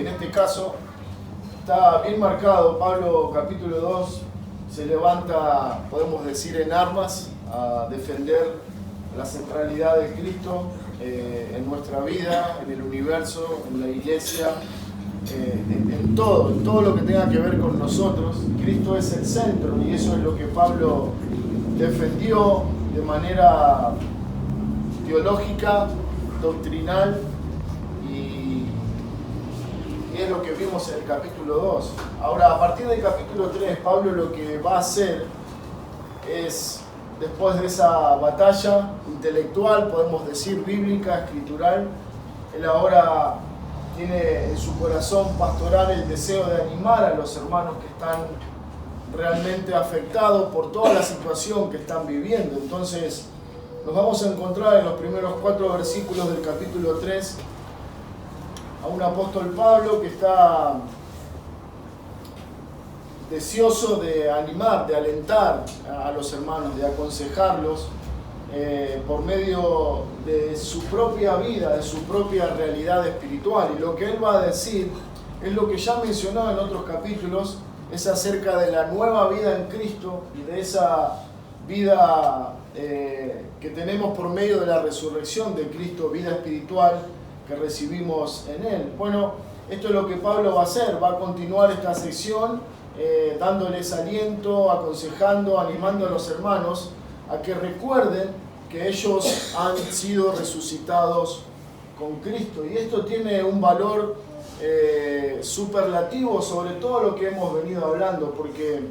En este caso está bien marcado. Pablo capítulo 2 se levanta, podemos decir, en armas a defender la centralidad de Cristo en nuestra vida, en el universo, en la iglesia, en todo lo que tenga que ver con nosotros. Cristo es el centro y eso es lo que Pablo defendió de manera teológica, doctrinal, y es lo que vimos en el capítulo 2. Ahora, a partir del capítulo 3, Pablo lo que va a hacer es, después de esa batalla intelectual, podemos decir, bíblica, escritural, él ahora tiene en su corazón pastoral el deseo de animar a los hermanos que están realmente afectados por toda la situación que están viviendo. Entonces, nos vamos a encontrar en los primeros 4 versículos del capítulo 3 a un apóstol Pablo que está deseoso de animar, de alentar a los hermanos, de aconsejarlos por medio de su propia vida, de su propia realidad espiritual. Y lo que él va a decir es lo que ya mencionó en otros capítulos, es acerca de la nueva vida en Cristo y de esa vida que tenemos por medio de la resurrección de Cristo, vida espiritual que recibimos en Él. Bueno, esto es lo que Pablo va a hacer, va a continuar esta sección dándoles aliento, aconsejando, animando a los hermanos a que recuerden que ellos han sido resucitados con Cristo. Y esto tiene un valor superlativo sobre todo lo que hemos venido hablando, porque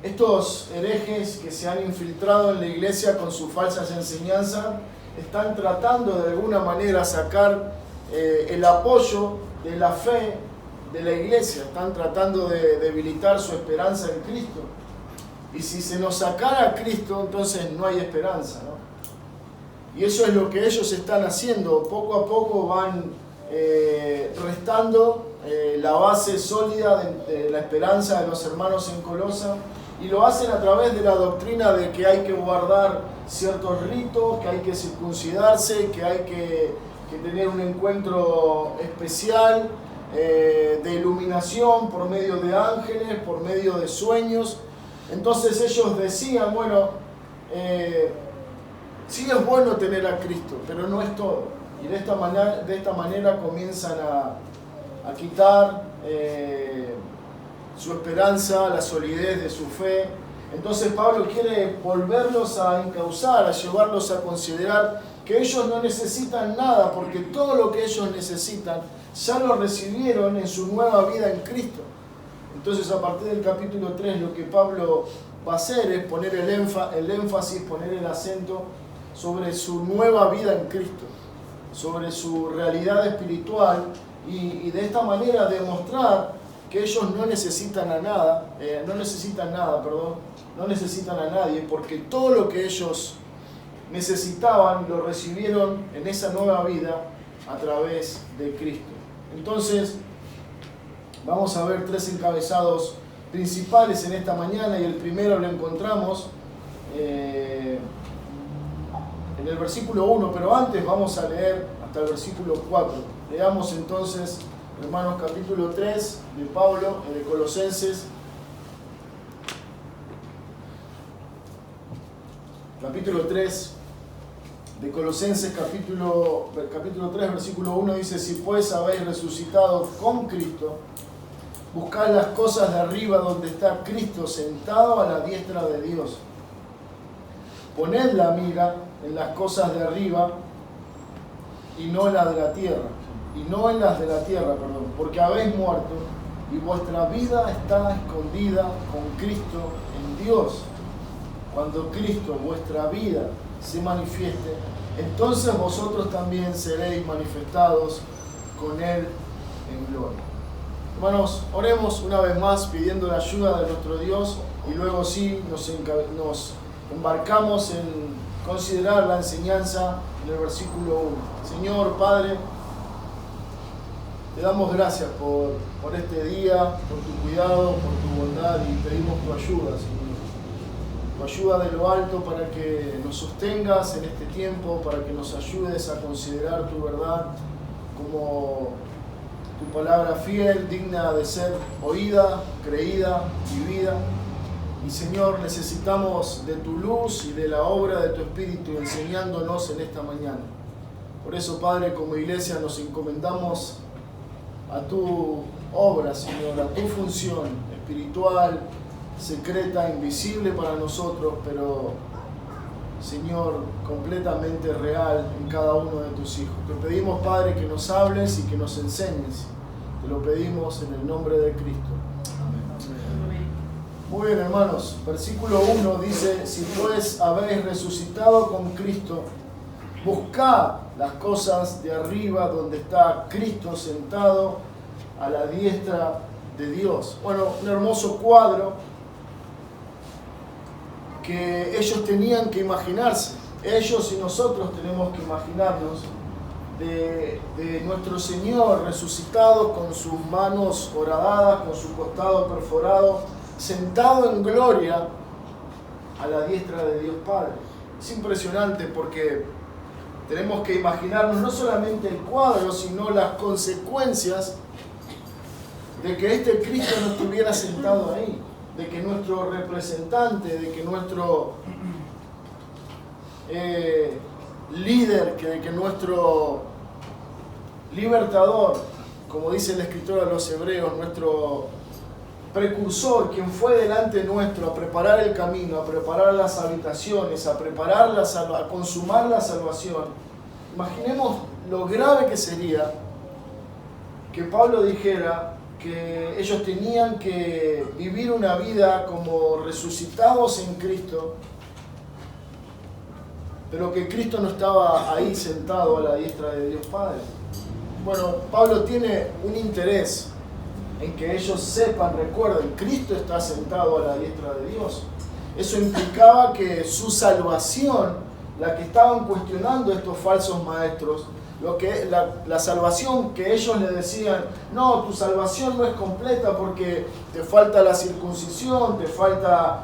estos herejes que se han infiltrado en la iglesia con sus falsas enseñanzas están tratando de alguna manera sacar el apoyo de la fe de la iglesia, están tratando de debilitar su esperanza en Cristo. Y si se nos sacara a Cristo, entonces no hay esperanza, ¿no? Y eso es lo que ellos están haciendo. Poco a poco van restando la base sólida de la esperanza de los hermanos en Colosa, y lo hacen a través de la doctrina de que hay que guardar ciertos ritos, que hay que circuncidarse, que hay que tener un encuentro especial de iluminación por medio de ángeles, por medio de sueños. Entonces ellos decían, bueno, sí es bueno tener a Cristo, pero no es todo. Y de esta manera comienzan a quitar su esperanza, la solidez de su fe. Entonces Pablo quiere volverlos a encauzar, a llevarlos a considerar que ellos no necesitan nada, porque todo lo que ellos necesitan ya lo recibieron en su nueva vida en Cristo. Entonces, a partir del capítulo 3, lo que Pablo va a hacer es poner el énfasis, poner el acento sobre su nueva vida en Cristo, sobre su realidad espiritual, y de esta manera demostrar que ellos no necesitan a nadie, porque todo lo que ellos necesitaban lo recibieron en esa nueva vida a través de Cristo. Entonces, vamos a ver 3 encabezados principales en esta mañana, y el primero lo encontramos en el versículo 1, pero antes vamos a leer hasta el versículo 4. Leamos entonces, hermanos, capítulo 3 de Pablo, de Colosenses. Capítulo 3 de Colosenses, capítulo 3, versículo 1 dice: si pues habéis resucitado con Cristo, buscad las cosas de arriba donde está Cristo sentado a la diestra de Dios. Poned la mira en las cosas de arriba y no en las de la tierra, porque habéis muerto y vuestra vida está escondida con Cristo en Dios. Cuando Cristo, vuestra vida, se manifieste, entonces vosotros también seréis manifestados con Él en gloria. Hermanos, oremos una vez más pidiendo la ayuda de nuestro Dios, y luego sí nos embarcamos en considerar la enseñanza en el versículo 1. Señor Padre, te damos gracias por este día, por tu cuidado, por tu bondad, y pedimos tu ayuda, Señor. Tu ayuda de lo alto para que nos sostengas en este tiempo, para que nos ayudes a considerar tu verdad como tu palabra fiel, digna de ser oída, creída, vivida. Y Señor, necesitamos de tu luz y de la obra de tu Espíritu enseñándonos en esta mañana. Por eso, Padre, como iglesia nos encomendamos a tu obra, Señor, a tu función espiritual, secreta, invisible para nosotros, pero, Señor, completamente real en cada uno de tus hijos. Te pedimos, Padre, que nos hables y que nos enseñes. Te lo pedimos en el nombre de Cristo. Amén. Muy bien, hermanos. Versículo 1 dice: si pues habéis resucitado con Cristo, buscad las cosas de arriba donde está Cristo sentado a la diestra de Dios. Bueno, un hermoso cuadro que ellos tenían que imaginarse. Ellos y nosotros tenemos que imaginarnos de nuestro Señor resucitado con sus manos horadadas, con su costado perforado, sentado en gloria a la diestra de Dios Padre. Es impresionante porque tenemos que imaginarnos no solamente el cuadro, sino las consecuencias de que este Cristo no estuviera sentado ahí, de que nuestro representante, de que nuestro líder, de que nuestro libertador, como dice el escritor a los Hebreos, nuestro precursor, quien fue delante nuestro a preparar el camino, a preparar las habitaciones, a preparar a consumar la salvación. Imaginemos lo grave que sería que Pablo dijera que ellos tenían que vivir una vida como resucitados en Cristo, pero que Cristo no estaba ahí sentado a la diestra de Dios Padre. Bueno, Pablo tiene un interés en que ellos sepan, recuerden, Cristo está sentado a la diestra de Dios. Eso implicaba que su salvación, la que estaban cuestionando estos falsos maestros, la salvación que ellos le decían: no, tu salvación no es completa porque te falta la circuncisión, te falta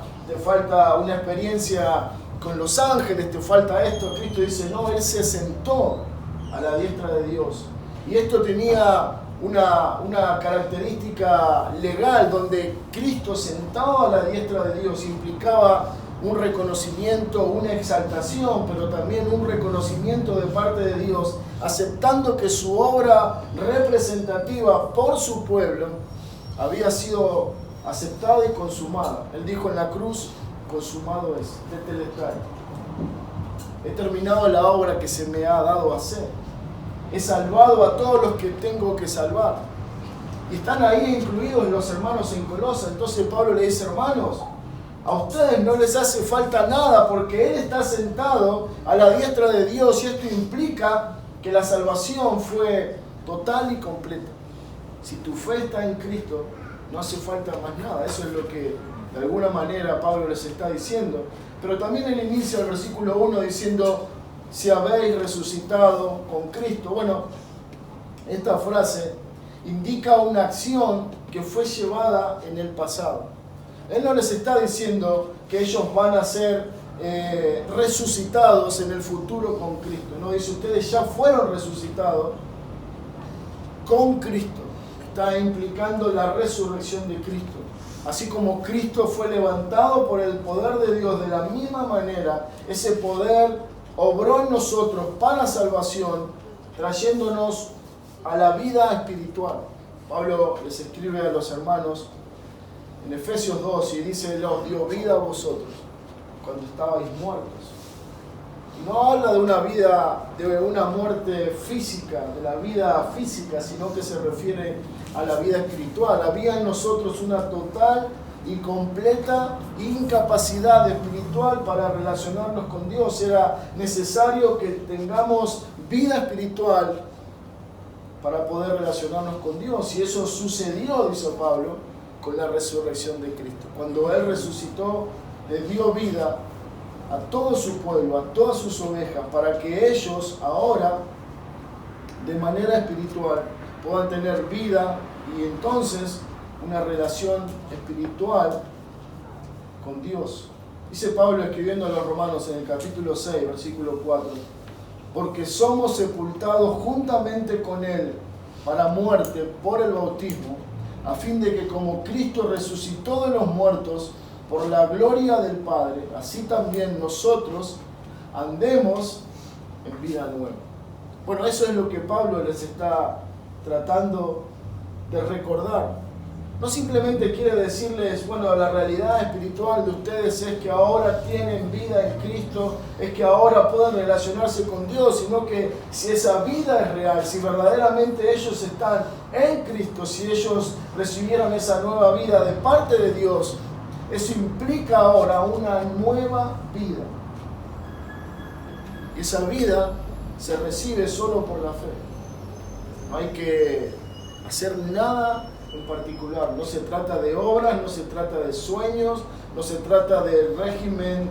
una experiencia con los ángeles, te falta esto. Cristo dice: no, Él se sentó a la diestra de Dios. Y esto tenía una característica legal, donde Cristo sentado a la diestra de Dios implicaba un reconocimiento, una exaltación, pero también un reconocimiento de parte de Dios, aceptando que su obra representativa por su pueblo había sido aceptada y consumada. Él dijo en la cruz: consumado es, tetelestai. He terminado la obra que se me ha dado a hacer. He salvado a todos los que tengo que salvar. Y están ahí incluidos los hermanos en Colosa. Entonces Pablo le dice: hermanos, a ustedes no les hace falta nada porque Él está sentado a la diestra de Dios, y esto implica que la salvación fue total y completa. Si tu fe está en Cristo, no hace falta más nada. Eso es lo que de alguna manera Pablo les está diciendo. Pero también él inicia el versículo 1 diciendo: si habéis resucitado con Cristo. Bueno, esta frase indica una acción que fue llevada en el pasado. Él no les está diciendo que ellos van a ser resucitados en el futuro con Cristo. No, dice: ustedes ya fueron resucitados con Cristo. Está implicando la resurrección de Cristo. Así como Cristo fue levantado por el poder de Dios, de la misma manera, ese poder obró en nosotros para salvación, trayéndonos a la vida espiritual. Pablo les escribe a los hermanos en Efesios 2 y dice: Él os dio vida a vosotros cuando estabais muertos. Y no habla de una vida, de una muerte física, de la vida física, sino que se refiere a la vida espiritual. Había en nosotros una total y completa incapacidad espiritual para relacionarnos con Dios. Era necesario que tengamos vida espiritual para poder relacionarnos con Dios. Y eso sucedió, dice Pablo, con la resurrección de Cristo. Cuando Él resucitó, le dio vida a todo su pueblo, a todas sus ovejas, para que ellos ahora, de manera espiritual, puedan tener vida y entonces una relación espiritual con Dios. Dice Pablo escribiendo a los Romanos en el capítulo 6, versículo 4: porque somos sepultados juntamente con Él para muerte por el bautismo, a fin de que como Cristo resucitó de los muertos por la gloria del Padre, así también nosotros andemos en vida nueva. Bueno, eso es lo que Pablo les está tratando de recordar. No simplemente quiere decirles, bueno, la realidad espiritual de ustedes es que ahora tienen vida en Cristo, es que ahora pueden relacionarse con Dios, sino que si esa vida es real, si verdaderamente ellos están en Cristo, si ellos recibieron esa nueva vida de parte de Dios, eso implica ahora una nueva vida. Y esa vida se recibe solo por la fe. No hay que hacer nada en particular. No se trata de obras, no se trata de sueños, no se trata de régimen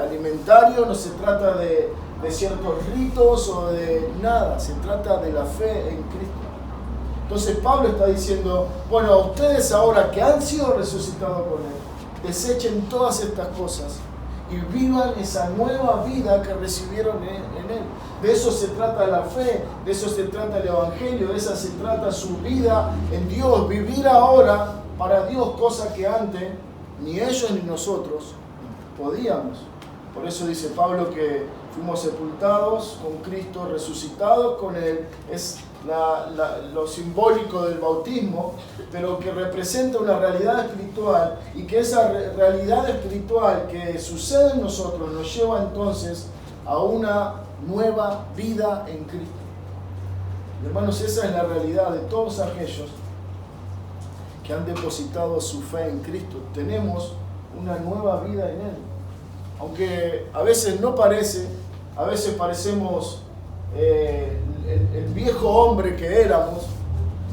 alimentario, no se trata de ciertos ritos o de nada. Se trata de la fe en Cristo. Entonces Pablo está diciendo, bueno, a ustedes ahora que han sido resucitados con Él, desechen todas estas cosas y vivan esa nueva vida que recibieron en Él. De eso se trata la fe, de eso se trata el Evangelio, de eso se trata su vida en Dios, vivir ahora para Dios, cosa que antes ni ellos ni nosotros podíamos. Por eso dice Pablo que fuimos sepultados con Cristo, resucitados con Él. Es lo simbólico del bautismo, pero que representa una realidad espiritual, y que esa realidad espiritual que sucede en nosotros nos lleva entonces a una nueva vida en Cristo. Hermanos, esa es la realidad de todos aquellos que han depositado su fe en Cristo. Tenemos una nueva vida en Él. Aunque a veces no parece, a veces parecemos el viejo hombre que éramos,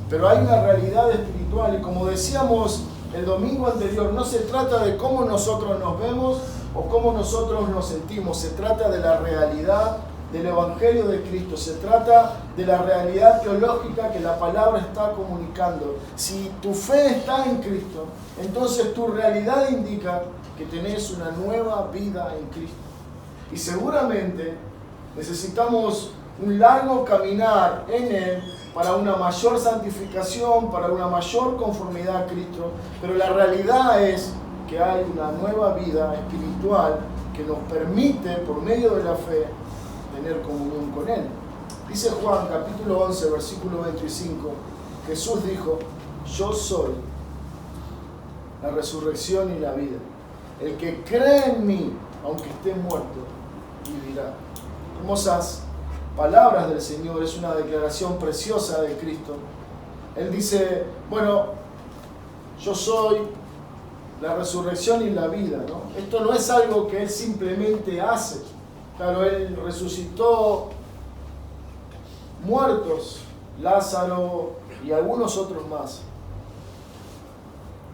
pero hay una realidad espiritual, y como decíamos el domingo anterior, no se trata de cómo nosotros nos vemos o cómo nosotros nos sentimos, se trata de la realidad del Evangelio de Cristo, se trata de la realidad teológica que la palabra está comunicando. Si tu fe está en Cristo, entonces tu realidad indica que tenés una nueva vida en Cristo. Y seguramente necesitamos un largo caminar en Él para una mayor santificación, para una mayor conformidad a Cristo, pero la realidad es que hay una nueva vida espiritual que nos permite, por medio de la fe, tener comunión con Él. Dice Juan, capítulo 11, versículo 25, Jesús dijo, yo soy la resurrección y la vida. El que cree en mí, aunque esté muerto, vivirá. Hermosas palabras del Señor, es una declaración preciosa de Cristo. Él dice, bueno, yo soy la resurrección y la vida, ¿no? Esto no es algo que Él simplemente hace. Claro, Él resucitó muertos, Lázaro y algunos otros más.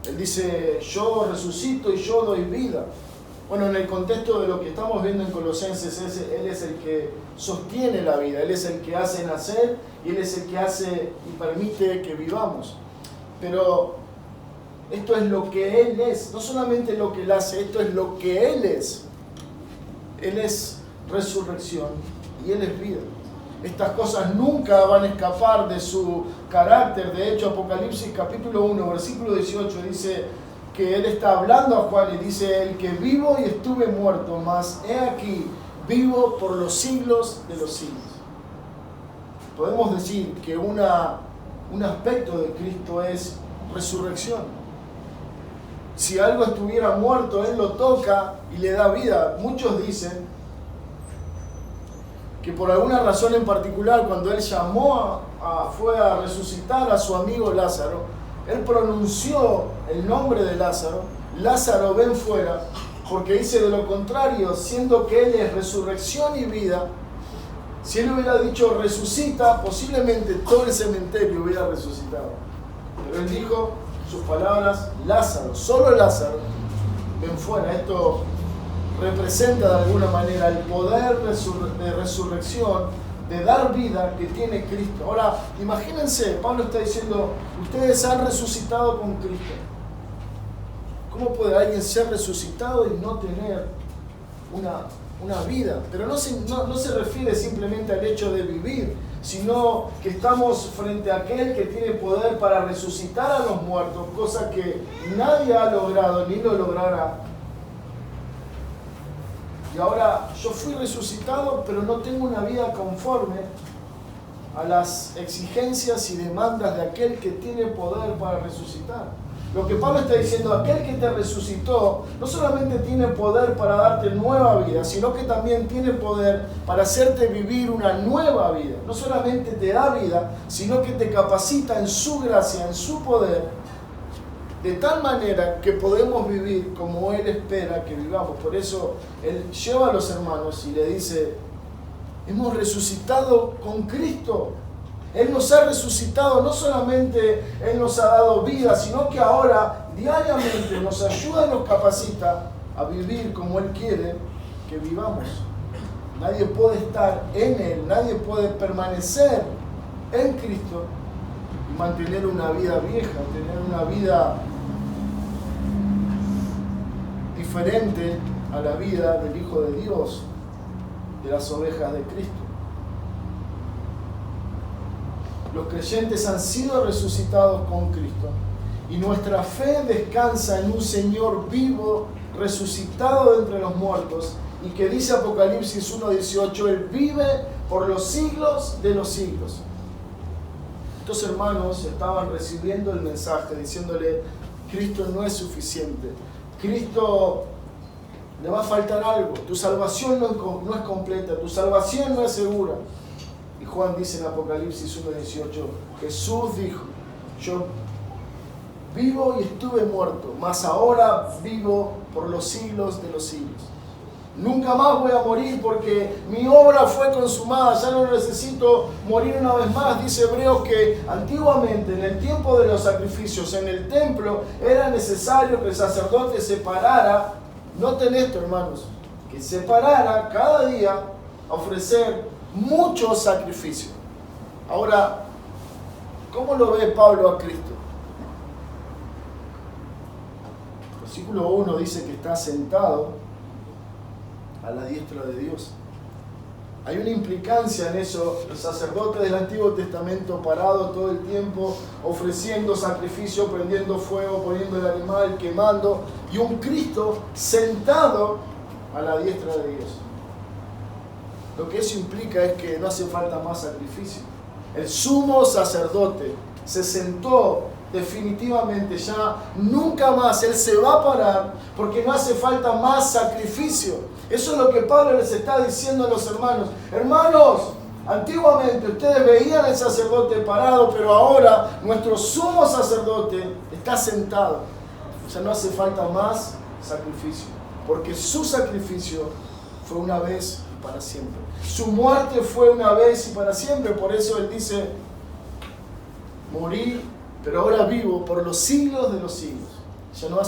Él dice, yo resucito y yo doy vida. Bueno, en el contexto de lo que estamos viendo en Colosenses, Él es el que sostiene la vida, Él es el que hace nacer y Él es el que hace y permite que vivamos. Pero esto es lo que Él es, no solamente lo que Él hace, esto es lo que Él es. Él es resurrección y Él es vida. Estas cosas nunca van a escapar de su carácter. De hecho, Apocalipsis capítulo 1, versículo 18 dice que Él está hablando a Juan y dice, el que vivo y estuve muerto, mas he aquí, vivo por los siglos de los siglos. Podemos decir que un aspecto de Cristo es resurrección. Si algo estuviera muerto, Él lo toca y le da vida. Muchos dicen que por alguna razón en particular, cuando Él fue a resucitar a su amigo Lázaro, Él pronunció el nombre de Lázaro, Lázaro ven fuera, porque dice de lo contrario, siendo que Él es resurrección y vida, si Él hubiera dicho resucita, posiblemente todo el cementerio hubiera resucitado. Pero Él dijo sus palabras, Lázaro, solo Lázaro, ven fuera. Esto representa de alguna manera el poder de resurrección, de dar vida que tiene Cristo. Ahora, imagínense, Pablo está diciendo, ustedes han resucitado con Cristo. ¿Cómo puede alguien ser resucitado y no tener una vida? Pero no se refiere simplemente al hecho de vivir, sino que estamos frente a aquel que tiene poder para resucitar a los muertos, cosa que nadie ha logrado ni lo logrará. Y ahora yo fui resucitado, pero no tengo una vida conforme a las exigencias y demandas de aquel que tiene poder para resucitar. Lo que Pablo está diciendo, aquel que te resucitó, no solamente tiene poder para darte nueva vida, sino que también tiene poder para hacerte vivir una nueva vida. No solamente te da vida, sino que te capacita en su gracia, en su poder, de tal manera que podemos vivir como Él espera que vivamos. Por eso Él lleva a los hermanos y le dice, hemos resucitado con Cristo. Él nos ha resucitado, no solamente Él nos ha dado vida, sino que ahora diariamente nos ayuda y nos capacita a vivir como Él quiere que vivamos. Nadie puede estar en Él, nadie puede permanecer en Cristo y mantener una vida vieja, tener una vida diferente a la vida del Hijo de Dios, de las ovejas de Cristo. Los creyentes han sido resucitados con Cristo y nuestra fe descansa en un Señor vivo, resucitado de entre los muertos, y que dice Apocalipsis 1:18, Él vive por los siglos de los siglos. Estos hermanos estaban recibiendo el mensaje diciéndole, Cristo no es suficiente, Cristo le va a faltar algo, tu salvación no es completa, tu salvación no es segura. Y Juan dice en Apocalipsis 1:18, Jesús dijo, yo vivo y estuve muerto, mas ahora vivo por los siglos de los siglos. Nunca más voy a morir porque mi obra fue consumada, ya no necesito morir una vez más. Dice Hebreos que antiguamente, en el tiempo de los sacrificios, en el templo, era necesario que el sacerdote separara, noten esto hermanos, que separara cada día a ofrecer muchos sacrificios. Ahora, ¿cómo lo ve Pablo a Cristo? Versículo 1 dice que está sentado a la diestra de Dios. Hay una implicancia en eso. Los sacerdotes del Antiguo Testamento parados todo el tiempo, ofreciendo sacrificio, prendiendo fuego, poniendo el animal, quemando, y un Cristo sentado a la diestra de Dios. Lo que eso implica es que no hace falta más sacrificio. El sumo sacerdote se sentó definitivamente, ya nunca más Él se va a parar porque no hace falta más sacrificio. Eso es lo que Pablo les está diciendo a los hermanos. Hermanos, antiguamente ustedes veían al sacerdote parado, pero ahora nuestro sumo sacerdote está sentado. O sea, no hace falta más sacrificio, porque su sacrificio fue una vez y para siempre. Su muerte fue una vez y para siempre. Por eso Él dice, morí, pero ahora vivo por los siglos de los siglos. Ya no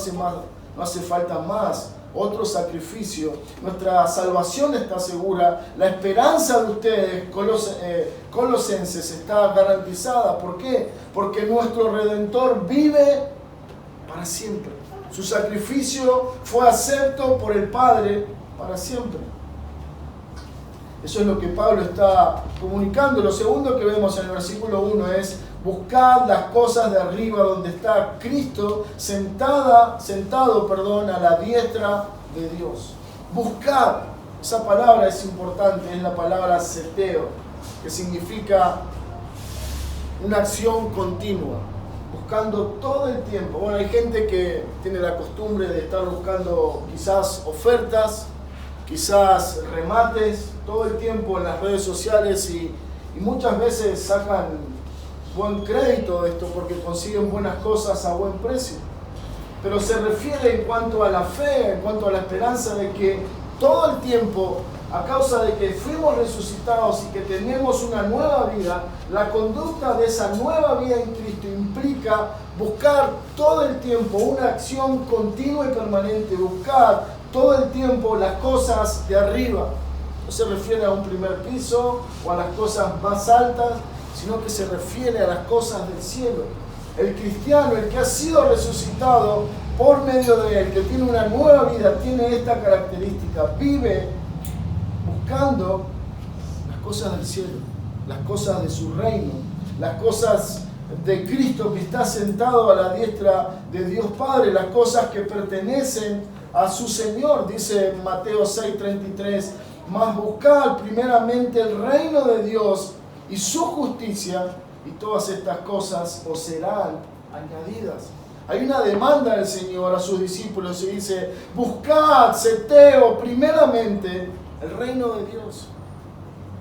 hace falta más otro sacrificio. Nuestra salvación está segura. La esperanza de ustedes, colosenses, está garantizada. ¿Por qué? Porque nuestro Redentor vive para siempre. Su sacrificio fue acepto por el Padre para siempre. Eso es lo que Pablo está comunicando. Lo segundo que vemos en el versículo 1 es: buscad las cosas de arriba donde está Cristo sentado, a la diestra de Dios. Buscad, esa palabra es importante, es la palabra seteo, que significa una acción continua, buscando todo el tiempo. Bueno, hay gente que tiene la costumbre de estar buscando quizás ofertas, quizás remates, todo el tiempo en las redes sociales y muchas veces sacan buen crédito de esto porque consiguen buenas cosas a buen precio. Pero se refiere en cuanto a la fe, en cuanto a la esperanza de que todo el tiempo, a causa de que fuimos resucitados y que tenemos una nueva vida, la conducta de esa nueva vida en Cristo implica buscar todo el tiempo una acción continua y permanente, buscar todo el tiempo las cosas de arriba. No se refiere a un primer piso o a las cosas más altas, sino que se refiere a las cosas del cielo. El cristiano, el que ha sido resucitado por medio de Él, que tiene una nueva vida, tiene esta característica: vive buscando las cosas del cielo. las cosas de su reino, las cosas de Cristo que está sentado a la diestra de Dios Padre, las cosas que pertenecen a su Señor. Dice en Mateo 6:33, mas buscad primeramente el reino de Dios y su justicia, y todas estas cosas os serán añadidas. Hay una demanda del Señor a sus discípulos y dice, buscad, seteo, primeramente el reino de Dios.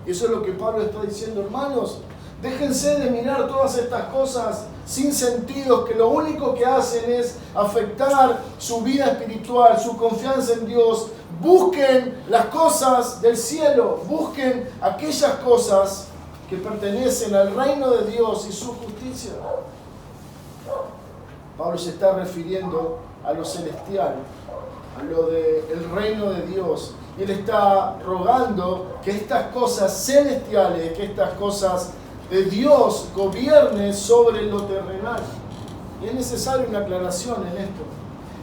Y eso es lo que Pablo está diciendo, hermanos. Déjense de mirar todas estas cosas sin sentido, que lo único que hacen es afectar su vida espiritual, su confianza en Dios. Busquen las cosas del cielo, busquen aquellas cosas que pertenecen al reino de Dios y su justicia. Pablo se está refiriendo a lo celestial, a lo del reino de Dios. Y él está rogando que estas cosas celestiales, que estas cosas de Dios gobierne sobre lo terrenal. Y es necesaria una aclaración en esto.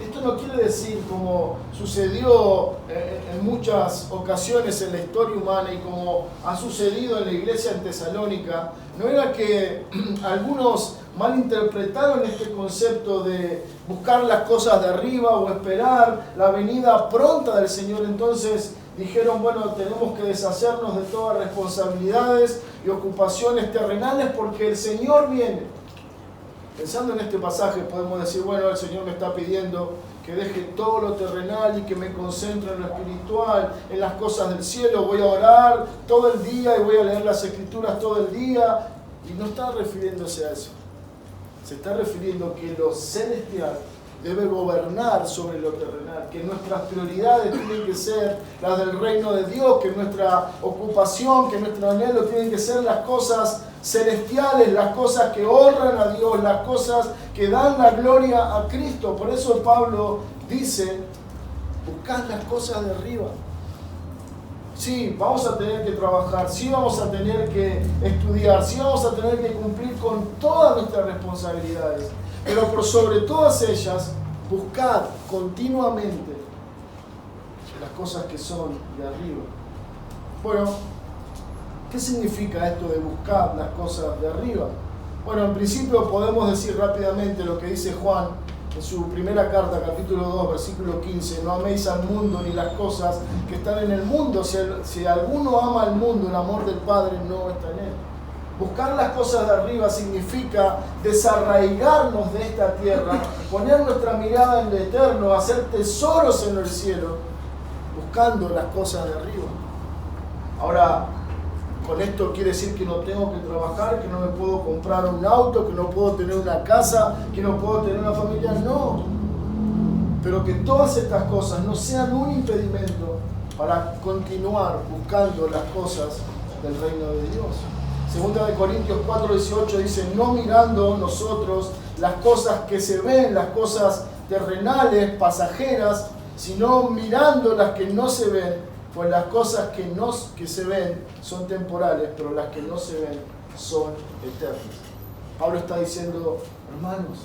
Esto no quiere decir, como sucedió en muchas ocasiones en la historia humana y como ha sucedido en la iglesia en Tesalónica, no era que algunos malinterpretaron este concepto de buscar las cosas de arriba o esperar la venida pronta del Señor. Entonces dijeron, bueno, tenemos que deshacernos de todas responsabilidades y ocupaciones terrenales porque el Señor viene. Pensando en este pasaje podemos decir, bueno, el Señor me está pidiendo que deje todo lo terrenal y que me concentre en lo espiritual, en las cosas del cielo. Voy a orar todo el día y voy a leer las Escrituras todo el día. Y no está refiriéndose a eso. Se está refiriendo que lo celestial debe gobernar sobre lo terrenal, que nuestras prioridades tienen que ser las del reino de Dios, que nuestra ocupación, que nuestro anhelo tienen que ser las cosas celestiales, las cosas que honran a Dios, las cosas que dan la gloria a Cristo. Por eso Pablo dice, buscad las cosas de arriba. Sí, vamos a tener que trabajar, sí vamos a tener que estudiar, sí vamos a tener que cumplir con todas nuestras responsabilidades, pero por sobre todas ellas, buscad continuamente las cosas que son de arriba. Bueno, ¿qué significa esto de buscar las cosas de arriba? Bueno, en principio podemos decir rápidamente lo que dice Juan en su primera carta, capítulo 2, versículo 15. No améis al mundo ni las cosas que están en el mundo. Si alguno ama al mundo, el amor del Padre no está en él. Buscar las cosas de arriba significa desarraigarnos de esta tierra, poner nuestra mirada en lo eterno, hacer tesoros en el cielo, buscando las cosas de arriba. Ahora, con esto quiere decir que no tengo que trabajar, que no me puedo comprar un auto, que no puedo tener una casa, que no puedo tener una familia. No. Pero que todas estas cosas no sean un impedimento para continuar buscando las cosas del reino de Dios. Segunda de Corintios 4:18 dice, no mirando nosotros las cosas que se ven, las cosas terrenales, pasajeras, sino mirando las que no se ven. Pues las cosas que se ven son temporales, pero las que no se ven son eternas. Pablo está diciendo, hermanos,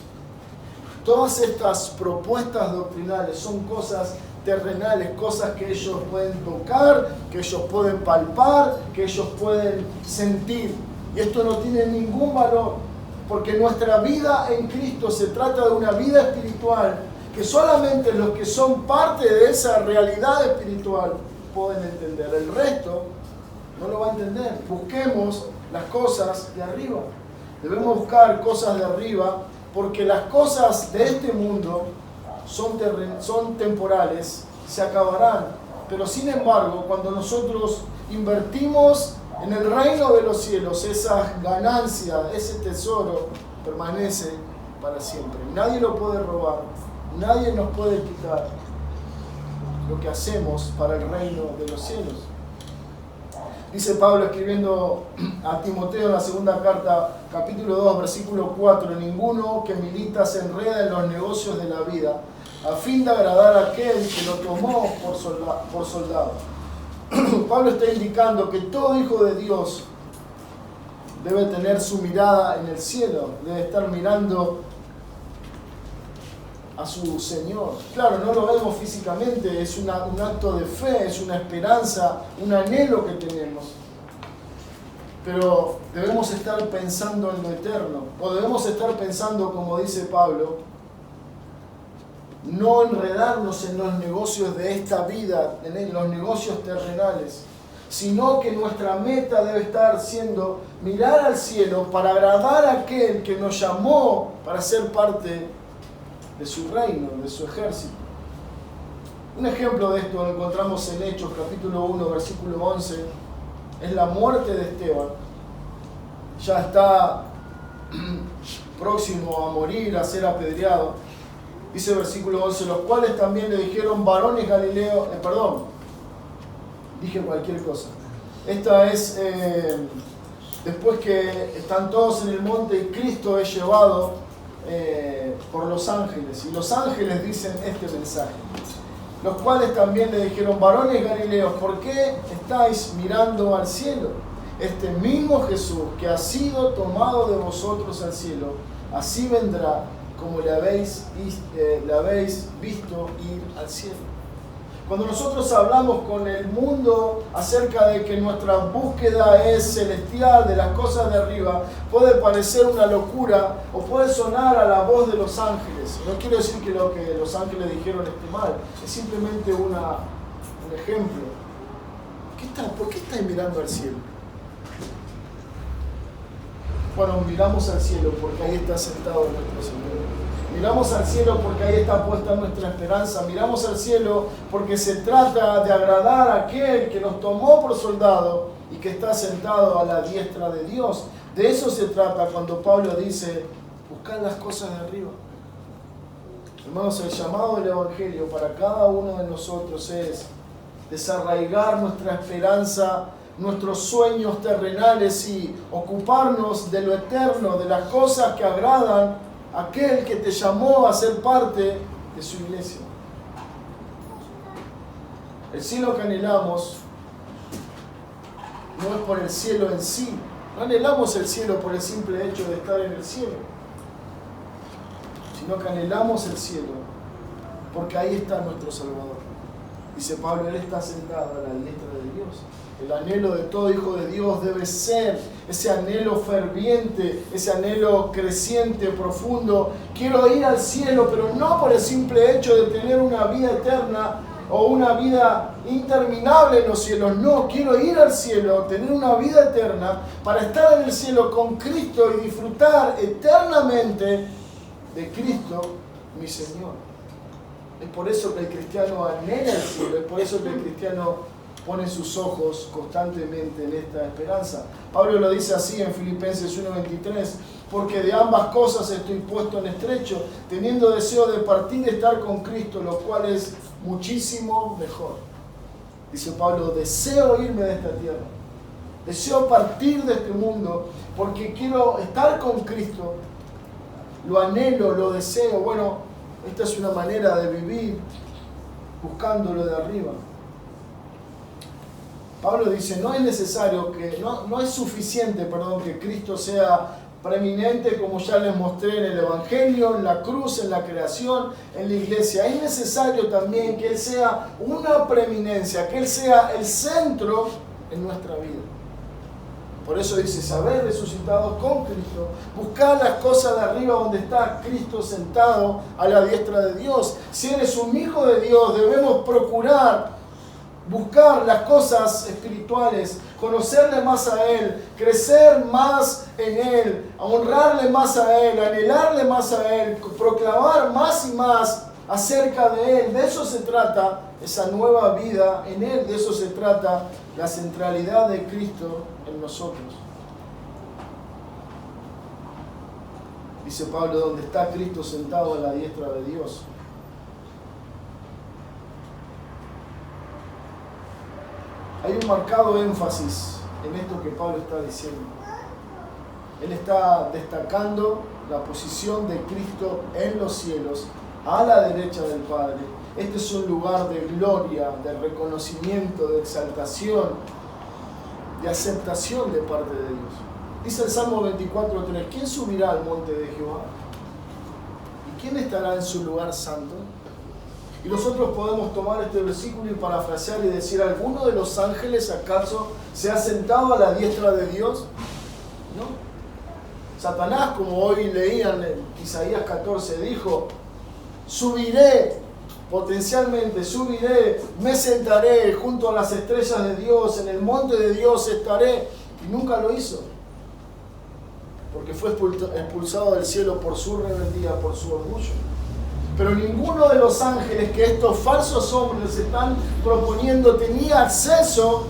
todas estas propuestas doctrinales son cosas terrenales, cosas que ellos pueden tocar, que ellos pueden palpar, que ellos pueden sentir. Y esto no tiene ningún valor, porque nuestra vida en Cristo se trata de una vida espiritual, que solamente los que son parte de esa realidad espiritual pueden entender. El resto no lo va a entender. Busquemos las cosas de arriba. Debemos buscar cosas de arriba porque las cosas de este mundo son temporales, se acabarán. Pero sin embargo, cuando nosotros invertimos en el reino de los cielos, esa ganancia, ese tesoro permanece para siempre. Nadie lo puede robar, nadie nos puede quitar lo que hacemos para el reino de los cielos. Dice Pablo escribiendo a Timoteo en la segunda carta, capítulo 2, versículo 4, ninguno que milita se enreda en los negocios de la vida, a fin de agradar a aquel que lo tomó por soldado. Pablo está indicando que todo hijo de Dios debe tener su mirada en el cielo, debe estar mirando a su Señor. Claro, no lo vemos físicamente, es un acto de fe, es una esperanza, un anhelo que tenemos. Pero debemos estar pensando en lo eterno, o debemos estar pensando, como dice Pablo, no enredarnos en los negocios de esta vida, en los negocios terrenales, sino que nuestra meta debe estar siendo mirar al cielo para agradar a aquel que nos llamó para ser parte de su reino, de su ejército. Un ejemplo de esto lo encontramos en Hechos, capítulo 1, versículo 11, es la muerte de Esteban. Ya está próximo a morir, a ser apedreado. Dice el versículo 11, los cuales también le dijeron, varones Galileos, dije cualquier cosa. Esta es después que están todos en el monte y Cristo es llevado por los ángeles. Y los ángeles dicen este mensaje. Los cuales también le dijeron, varones Galileos, ¿por qué estáis mirando al cielo? Este mismo Jesús que ha sido tomado de vosotros al cielo, así vendrá como le habéis visto ir al cielo. Cuando nosotros hablamos con el mundo acerca de que nuestra búsqueda es celestial, de las cosas de arriba, puede parecer una locura o puede sonar a la voz de los ángeles. No quiero decir que lo que los ángeles dijeron esté mal, es simplemente un ejemplo. ¿Por qué estáis mirando al cielo? Bueno, miramos al cielo porque ahí está sentado nuestro Señor. Miramos al cielo porque ahí está puesta nuestra esperanza. Miramos al cielo porque se trata de agradar a aquel que nos tomó por soldado y que está sentado a la diestra de Dios. De eso se trata cuando Pablo dice, buscad las cosas de arriba. Hermanos, el llamado del Evangelio para cada uno de nosotros es desarraigar nuestra esperanza, nuestros sueños terrenales y ocuparnos de lo eterno, de las cosas que agradan a aquel que te llamó a ser parte de su iglesia. El cielo que anhelamos no es por el cielo en sí, no anhelamos el cielo por el simple hecho de estar en el cielo, sino que anhelamos el cielo porque ahí está nuestro Salvador. Dice Pablo, Él está sentado a la diestra de Dios. El anhelo de todo hijo de Dios debe ser ese anhelo ferviente, ese anhelo creciente, profundo. Quiero ir al cielo, pero no por el simple hecho de tener una vida eterna o una vida interminable en los cielos. No, quiero ir al cielo, tener una vida eterna para estar en el cielo con Cristo y disfrutar eternamente de Cristo, mi Señor. Es por eso que el cristiano anhela el cielo, es por eso que el cristiano pone sus ojos constantemente en esta esperanza. Pablo lo dice así en Filipenses 1:23, porque de ambas cosas estoy puesto en estrecho, teniendo deseo de partir y estar con Cristo, lo cual es muchísimo mejor. Dice Pablo, deseo irme de esta tierra, deseo partir de este mundo, porque quiero estar con Cristo, lo anhelo, lo deseo. Bueno, esta es una manera de vivir buscándolo de arriba. Pablo dice, no es suficiente que Cristo sea preeminente, como ya les mostré en el Evangelio, en la cruz, en la creación, en la iglesia. Es necesario también que Él sea una preeminencia, que Él sea el centro en nuestra vida. Por eso dice, saber resucitados con Cristo, buscar las cosas de arriba donde está Cristo sentado a la diestra de Dios. Si eres un hijo de Dios, debemos procurar buscar las cosas espirituales, conocerle más a Él, crecer más en Él, honrarle más a Él, anhelarle más a Él, proclamar más y más acerca de Él. De eso se trata esa nueva vida en Él, de eso se trata la centralidad de Cristo en nosotros. Dice Pablo, donde está Cristo sentado a la diestra de Dios. Hay un marcado énfasis en esto que Pablo está diciendo. Él está destacando la posición de Cristo en los cielos, a la derecha del Padre. Este es un lugar de gloria, de reconocimiento, de exaltación, de aceptación de parte de Dios. Dice el Salmo 24:3, ¿quién subirá al monte de Jehová? ¿Y quién estará en su lugar santo? Y nosotros podemos tomar este versículo y parafrasear y decir, ¿alguno de los ángeles acaso se ha sentado a la diestra de Dios? No. Satanás, como hoy leían en Isaías 14, dijo, subiré, potencialmente subiré, me sentaré junto a las estrellas de Dios, en el monte de Dios estaré. Y nunca lo hizo. Porque fue expulsado del cielo por su rebeldía, por su orgullo. Pero ninguno de los ángeles que estos falsos hombres están proponiendo tenía acceso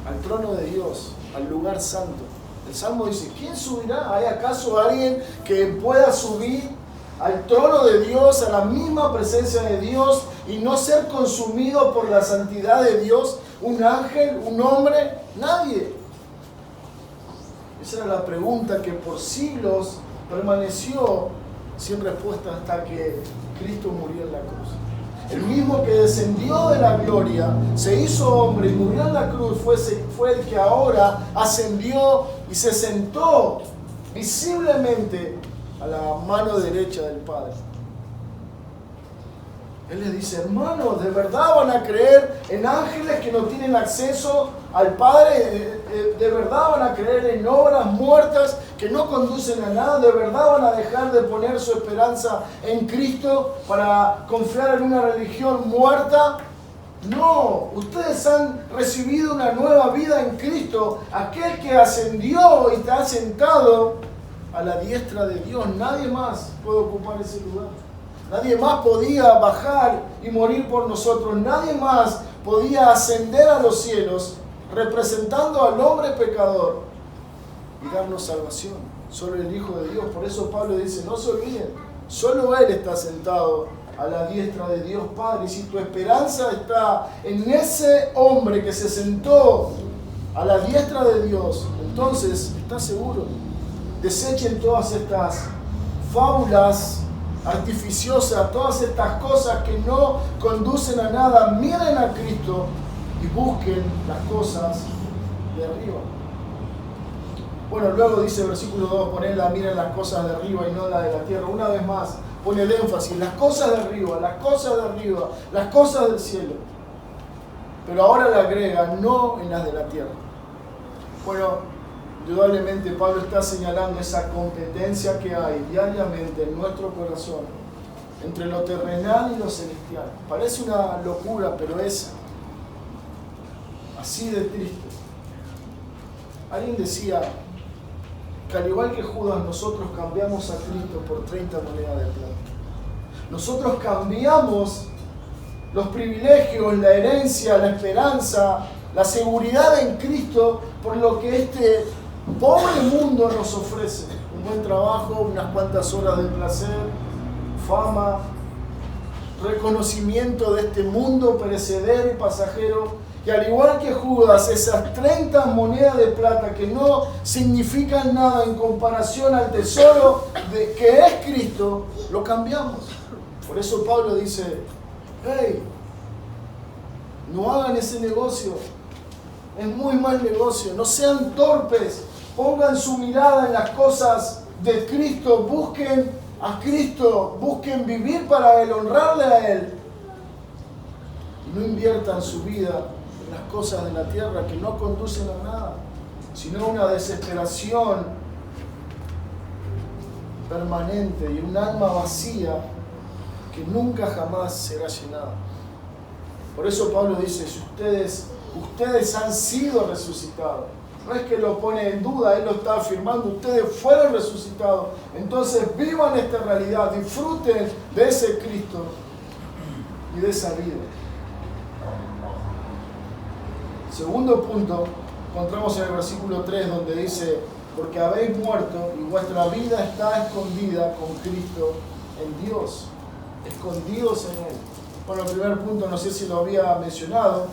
al trono de Dios, al lugar santo. El Salmo dice, ¿quién subirá? ¿Hay acaso alguien que pueda subir al trono de Dios, a la misma presencia de Dios y no ser consumido por la santidad de Dios? ¿Un ángel? ¿Un hombre? Nadie. Esa era la pregunta que por siglos permaneció sin respuesta hasta que Cristo murió en la cruz. El mismo que descendió de la gloria, se hizo hombre y murió en la cruz, fue el que ahora ascendió y se sentó visiblemente a la mano derecha del Padre. Él les dice, hermanos, ¿de verdad van a creer en ángeles que no tienen acceso al Padre? ¿De verdad van a creer en obras muertas que no conducen a nada? ¿De verdad van a dejar de poner su esperanza en Cristo para confiar en una religión muerta? No, ustedes han recibido una nueva vida en Cristo, aquel que ascendió y está sentado a la diestra de Dios. Nadie más puede ocupar ese lugar. Nadie más podía bajar y morir por nosotros. Nadie más podía ascender a los cielos representando al hombre pecador y darnos salvación. Solo el Hijo de Dios. Por eso Pablo dice, no se olviden, solo Él está sentado a la diestra de Dios Padre. Y si tu esperanza está en ese hombre que se sentó a la diestra de Dios, entonces estás seguro. Desechen todas estas fábulas artificiosas, todas estas cosas que no conducen a nada. Miren a Cristo y busquen las cosas de arriba. Bueno, luego dice versículo 2, miren las cosas de arriba y no las de la tierra. Una vez más, pone el énfasis, las cosas de arriba, las cosas de arriba, las cosas del cielo. Pero ahora le agrega, no en las de la tierra. Bueno, indudablemente Pablo está señalando esa competencia que hay diariamente en nuestro corazón entre lo terrenal y lo celestial. Parece una locura, pero es así de triste. Alguien decía que al igual que Judas, nosotros cambiamos a Cristo por 30 monedas de plata. Nosotros cambiamos los privilegios, la herencia, la esperanza, la seguridad en Cristo por lo que este pobre mundo nos ofrece. Un buen trabajo, unas cuantas horas de placer, fama, reconocimiento de este mundo perecedero y pasajero. Y al igual que Judas, esas 30 monedas de plata que no significan nada en comparación al tesoro que es Cristo, lo cambiamos. Por eso Pablo dice, hey, no hagan ese negocio, es muy mal negocio, no sean torpes, pongan su mirada en las cosas de Cristo, busquen a Cristo, busquen vivir para Él, honrarle a Él. Y no inviertan su vida en las cosas de la tierra que no conducen a nada, sino una desesperación permanente y un alma vacía que nunca jamás será llenada. Por eso Pablo dice, si ustedes han sido resucitados, no es que lo pone en duda, él lo está afirmando, ustedes fueron resucitados, entonces vivan esta realidad, disfruten de ese Cristo y de esa vida. Segundo punto, encontramos en el versículo 3 donde dice, porque habéis muerto y vuestra vida está escondida con Cristo en Dios, escondidos en Él. Bueno, el primer punto no sé si lo había mencionado,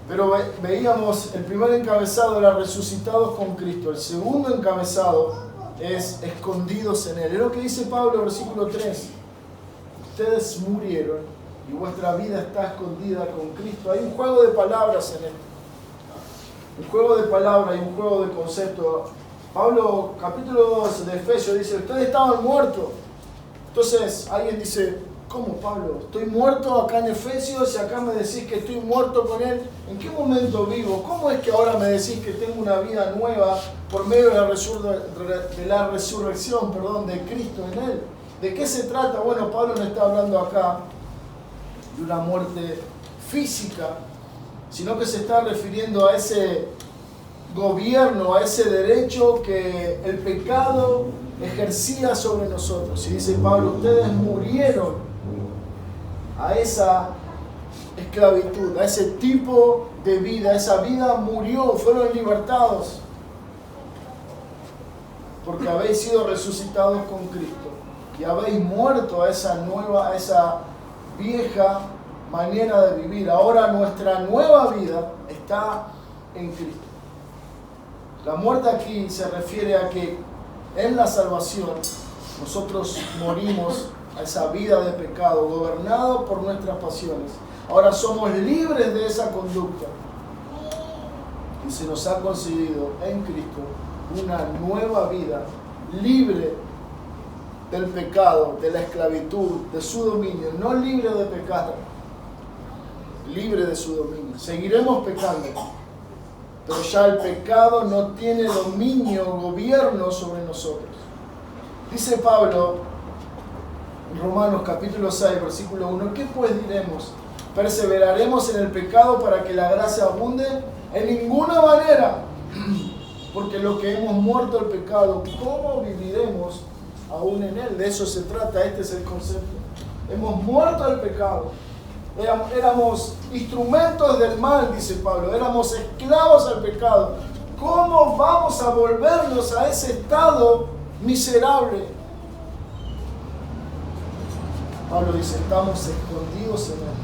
pero veíamos, el primer encabezado era resucitados con Cristo, el segundo encabezado es escondidos en Él. Es lo que dice Pablo en versículo 3, ustedes murieron y vuestra vida está escondida con Cristo. Hay un juego de palabras en esto, un juego de palabras y un juego de conceptos. Pablo, capítulo 2 de Efesios, dice, ustedes estaban muertos Entonces alguien dice, ¿cómo, Pablo? Estoy muerto acá en Efesios y acá me decís que estoy muerto con Él. ¿En qué momento vivo? ¿Cómo es que ahora me decís que tengo una vida nueva por medio de la resurrección de Cristo en Él? ¿De qué se trata? Bueno, Pablo no está hablando acá de una muerte física, sino que se está refiriendo a ese gobierno, a ese derecho que el pecado ejercía sobre nosotros. Y dice Pablo, ustedes murieron a esa esclavitud, a ese tipo de vida. Esa vida murió, fueron libertados porque habéis sido resucitados con Cristo y habéis muerto a esa vieja manera de vivir. Ahora nuestra nueva vida está en Cristo. La muerte aquí se refiere a que en la salvación nosotros morimos a esa vida de pecado, gobernado por nuestras pasiones. Ahora somos libres de esa conducta y se nos ha concedido en Cristo una nueva vida, libre del pecado, de la esclavitud, de su dominio, no libre de pecar, libre de su dominio. Seguiremos pecando, pero ya el pecado no tiene dominio, gobierno sobre nosotros. Dice Pablo en Romanos capítulo 6, versículo 1, ¿qué pues diremos? ¿Perseveraremos en el pecado para que la gracia abunde? En ninguna manera, porque lo que hemos muerto al pecado, ¿cómo viviremos aún en él? De eso se trata, este es el concepto. Hemos muerto al pecado. Éramos instrumentos del mal, dice Pablo, éramos esclavos al pecado. ¿Cómo vamos a volvernos a ese estado miserable? Pablo dice, estamos escondidos en él.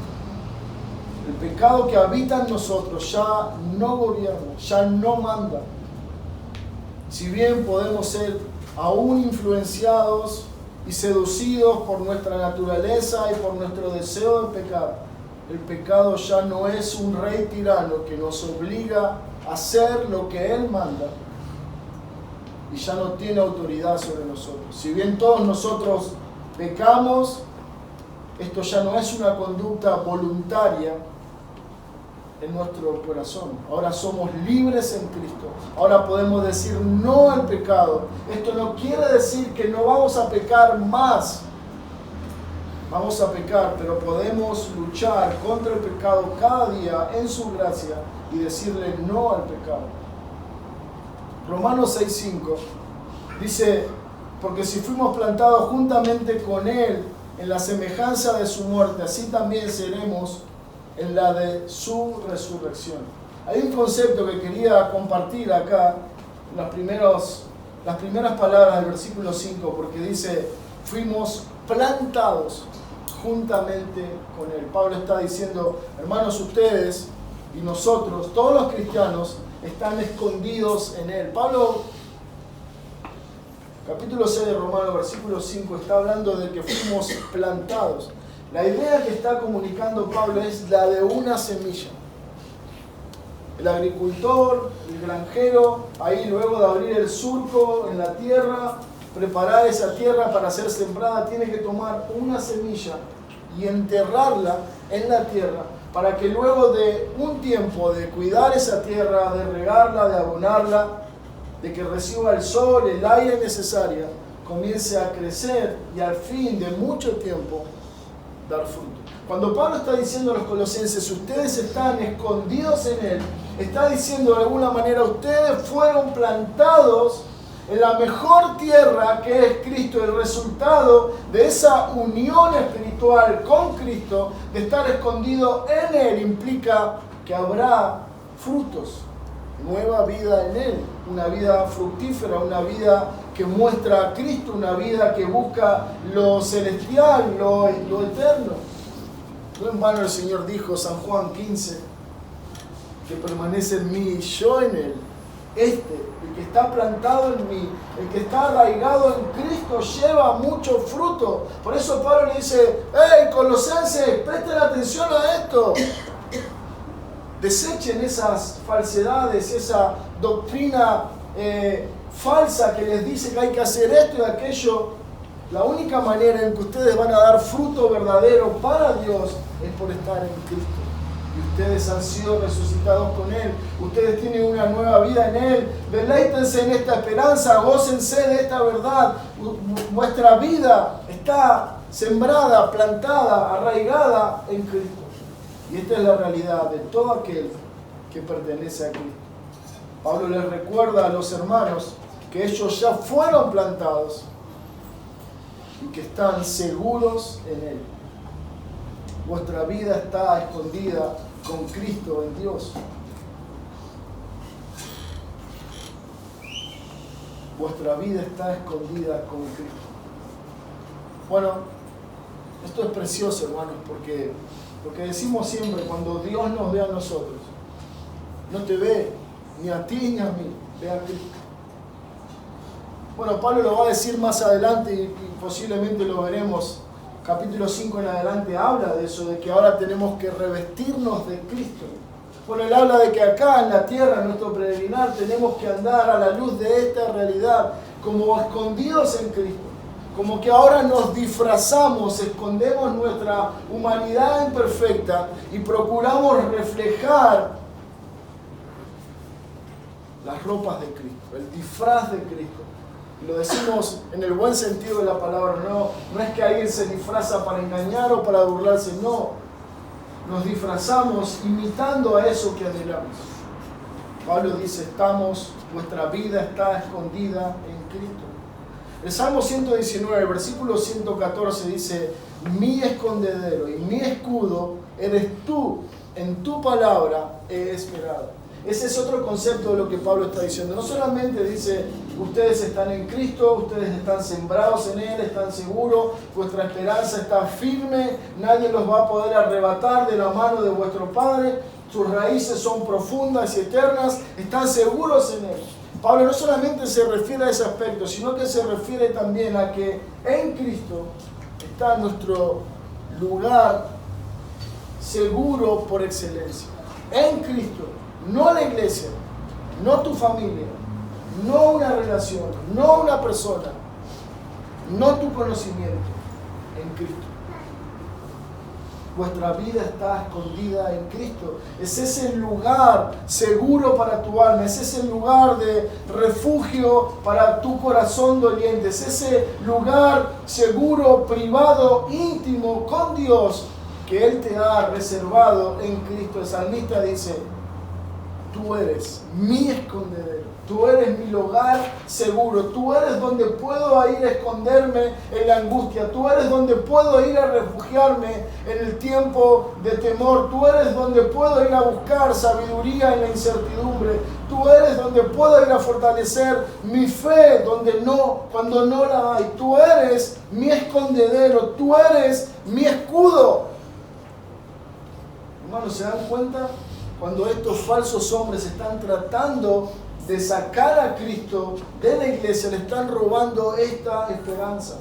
El pecado que habita en nosotros ya no gobierna, ya no manda. Si bien podemos ser aún influenciados y seducidos por nuestra naturaleza y por nuestro deseo de pecar, el pecado ya no es un rey tirano que nos obliga a hacer lo que él manda y ya no tiene autoridad sobre nosotros. Si bien todos nosotros pecamos, esto ya no es una conducta voluntaria en nuestro corazón. Ahora somos libres en Cristo. Ahora podemos decir no al pecado. Esto no quiere decir que no vamos a pecar más. Vamos a pecar, pero podemos luchar contra el pecado cada día en su gracia y decirle no al pecado. Romanos 6:5 dice, porque si fuimos plantados juntamente con Él en la semejanza de su muerte, así también seremos en la de su resurrección. Hay un concepto que quería compartir acá, las primeras palabras del versículo 5, porque dice, fuimos plantados juntamente con Él. Pablo está diciendo, hermanos, ustedes y nosotros, todos los cristianos, están escondidos en Él. Pablo, capítulo 6 de Romanos, versículo 5, está hablando de que fuimos plantados. La idea que está comunicando Pablo es la de una semilla. El agricultor, el granjero, ahí luego de abrir el surco en la tierra, preparar esa tierra para ser sembrada, tiene que tomar una semilla y enterrarla en la tierra para que luego de un tiempo de cuidar esa tierra, de regarla, de abonarla, de que reciba el sol, el aire necesario, comience a crecer y al fin de mucho tiempo dar fruto. Cuando Pablo está diciendo a los colosenses, ustedes están escondidos en Él, está diciendo de alguna manera, ustedes fueron plantados en la mejor tierra que es Cristo. El resultado de esa unión espiritual con Cristo, de estar escondido en Él, implica que habrá frutos, nueva vida en Él, una vida fructífera, una vida que muestra a Cristo, una vida que busca lo celestial, lo eterno. No en vano el Señor dijo, San Juan 15, que permanece en mí y yo en Él. El que está plantado en mí, el que está arraigado en Cristo, lleva mucho fruto. Por eso Pablo le dice, ¡hey, colosenses, presten atención a esto! Desechen esas falsedades, esa doctrina falsa que les dice que hay que hacer esto y aquello, La única manera en que ustedes van a dar fruto verdadero para Dios es por estar en Cristo. Y ustedes han sido resucitados con Él. Ustedes tienen una nueva vida en Él. Deleítense en esta esperanza, gócense de esta verdad. Vuestra vida está sembrada, plantada, arraigada en Cristo. Y esta es la realidad de todo aquel que pertenece a Cristo. Pablo les recuerda a los hermanos que ellos ya fueron plantados y que están seguros en Él. Vuestra vida está escondida con Cristo en Dios. Vuestra vida está escondida con Cristo. Bueno, esto es precioso, hermanos, porque lo que decimos siempre, cuando Dios nos ve a nosotros, no te ve ni a ti ni a mí, ve a Cristo. Bueno, Pablo lo va a decir más adelante y posiblemente lo veremos. Capítulo 5 en adelante habla de eso, de que ahora tenemos que revestirnos de Cristo. Bueno, él habla de que acá en la tierra, en nuestro peregrinar, tenemos que andar a la luz de esta realidad, como escondidos en Cristo. Como que ahora nos disfrazamos, escondemos nuestra humanidad imperfecta y procuramos reflejar las ropas de Cristo, el disfraz de Cristo. Lo decimos en el buen sentido de la palabra, no es que alguien se disfraza para engañar o para burlarse, no. Nos disfrazamos imitando a eso que anhelamos. Pablo dice, vuestra vida está escondida en Cristo. El Salmo 119, versículo 114 dice, mi escondedero y mi escudo eres tú, en tu palabra he esperado. Ese es otro concepto de lo que Pablo está diciendo. No solamente dice, ustedes están en Cristo, ustedes están sembrados en Él, están seguros, vuestra esperanza está firme, nadie los va a poder arrebatar de la mano de vuestro Padre, sus raíces son profundas y eternas, están seguros en Él. Pablo no solamente se refiere a ese aspecto, sino que se refiere también a que en Cristo está nuestro lugar seguro por excelencia. En Cristo. No la iglesia, no tu familia, no una relación, no una persona, no tu conocimiento, en Cristo. Vuestra vida está escondida en Cristo. Es ese lugar seguro para tu alma, es ese lugar de refugio para tu corazón doliente, es ese lugar seguro, privado, íntimo con Dios que Él te ha reservado en Cristo. El salmista dice, tú eres mi escondedero, tú eres mi lugar seguro, tú eres donde puedo ir a esconderme en la angustia, tú eres donde puedo ir a refugiarme en el tiempo de temor, tú eres donde puedo ir a buscar sabiduría en la incertidumbre, tú eres donde puedo ir a fortalecer mi fe cuando no la hay, tú eres mi escondedero, tú eres mi escudo. Hermanos, ¿se dan cuenta? Cuando estos falsos hombres están tratando de sacar a Cristo de la iglesia, le están robando esta esperanza.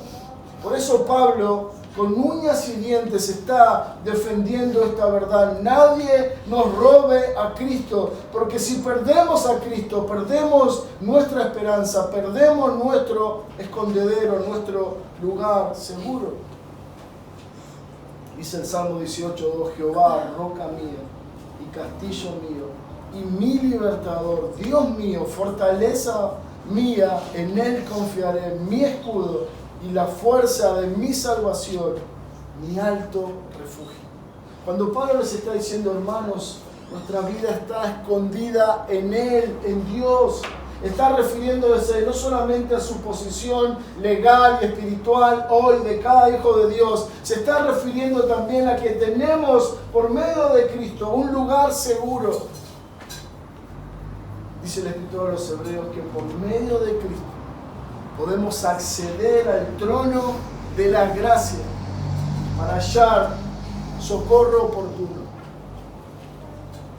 Por eso Pablo, con uñas y dientes, está defendiendo esta verdad. Nadie nos robe a Cristo, porque si perdemos a Cristo, perdemos nuestra esperanza, perdemos nuestro escondedero, nuestro lugar seguro. Dice el Salmo 18:2, Jehová, roca mía y castillo mío, y mi libertador, Dios mío, fortaleza mía, en Él confiaré, mi escudo y la fuerza de mi salvación, mi alto refugio. Cuando Pablo les está diciendo, hermanos, nuestra vida está escondida en Él, en Dios, está refiriéndose no solamente a su posición legal y espiritual hoy de cada hijo de Dios, se está refiriendo también a que tenemos por medio de Cristo un lugar seguro. Dice el escritor de los Hebreos que por medio de Cristo podemos acceder al trono de la gracia para hallar socorro oportuno.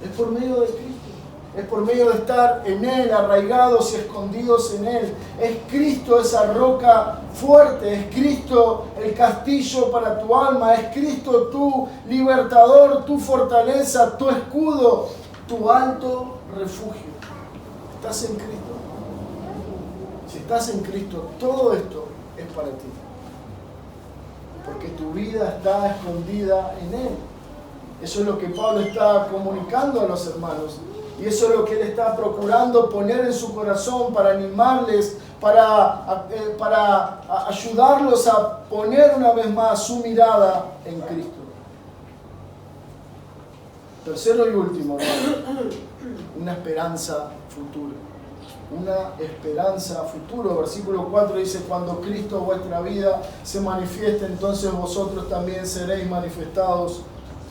Es por medio de Cristo. Es por medio de estar en Él, arraigados y escondidos en Él. Es Cristo esa roca fuerte, es Cristo el castillo para tu alma, es Cristo tu libertador, tu fortaleza, tu escudo, tu alto refugio. ¿Estás en Cristo? Si estás en Cristo, todo esto es para ti. porque tu vida está escondida en Él. Eso es lo que Pablo está comunicando a los hermanos. Y eso es lo que él está procurando poner en su corazón para animarles, para ayudarlos a poner una vez más su mirada en Cristo. Tercero y último, hermano, una esperanza futura. Una esperanza futuro. Versículo 4 dice: cuando Cristo vuestra vida se manifieste, entonces vosotros también seréis manifestados